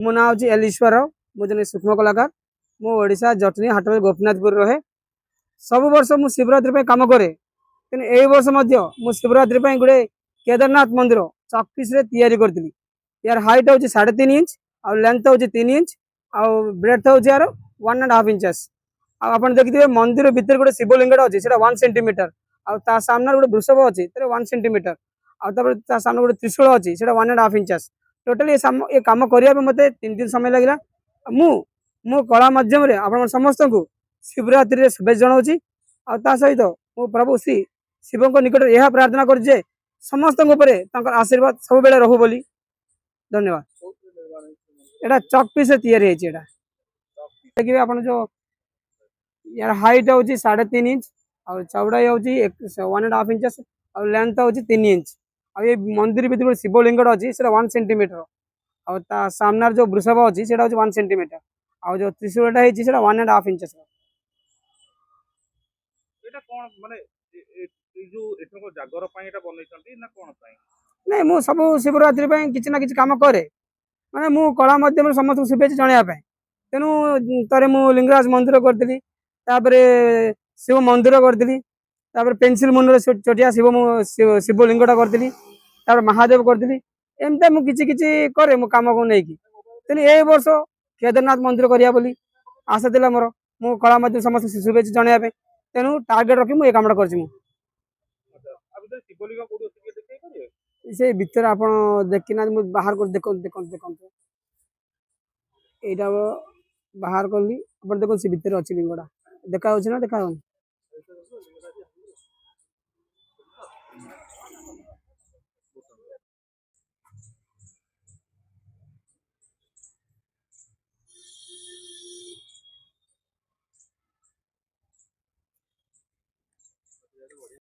मो ना हूँ एल ईश्वर राव मुझे सूक्ष्म कलाकार मुझा जटनी हाट गोपीनाथपुर रहे सब वर्ष मु शिवरात्रि कम करे तेणु ए वर्ष मु शिवरात्रि गोटे केदारनाथ मंदिर चक्कीस तैयारी करी यार हाइट हूँ 3.5 इंच आ लेंथ हूँ 3 इंच आ ब्रेथ हूँ यार 1.5 इंचेस आप देखिए मंदिर भितर गोटे शिवलिंग अच्छी 1 सेंटीमीटर आ सामने गोटे वृषभ अच्छी 1 सेंटीमीटर आ सामने गोटे त्रिशूल अच्छी 1.5 इंचेस टोटाली ये कम करने मत 3 दिन समय लगे मु मो कला माध्यम आप समस्त को शिवरात्रि शुभेच्छा जनाऊँगी आ सहित मो प्रभु श्री शिव निकट यह प्रार्थना कर समस्त आशीर्वाद सब बेले रहू बोली धन्यवाद। एटा चक पीस तैयारी देखिए आप जो यार हाइट हूँ 3.5 इंच और चौड़ाई हूँ 1.5 इंचेस और लेंथ हूँ 3 इंच आ ये मंदिर भीतर शिवलिंग अच्छी 1 सेंटीमीटर आ सामने जो वृषभ अच्छी 1 सेंटीमीटर आ जो त्रिशूलटा है 1.5 इंचेस नहीं मु सब शिवरात्रि किसी ना किसी कम करे माने मु कला माध्यम समस्त शुभेच्छा जनवाई तेणु थे मु लिंगराज मंदिर करी शिव मंदिर करी पेंसिल मुंडर चटिया शिवलिंगटा करी महादेव करी एमती मुझे किसी करे मो कम को लेकिन तेणु ए वर्ष केदारनाथ मंदिर करा बोली आशा था मोर मु कला माध्यम समस्त शुभेच्छा जनवाई तेणु टार्गेट रखी मुझे कामटा कर से भितर आप देखना बाहर कर देख यहाँ बाहर कली देखो से भितर अच्छी लिंगटा देखा ना देखा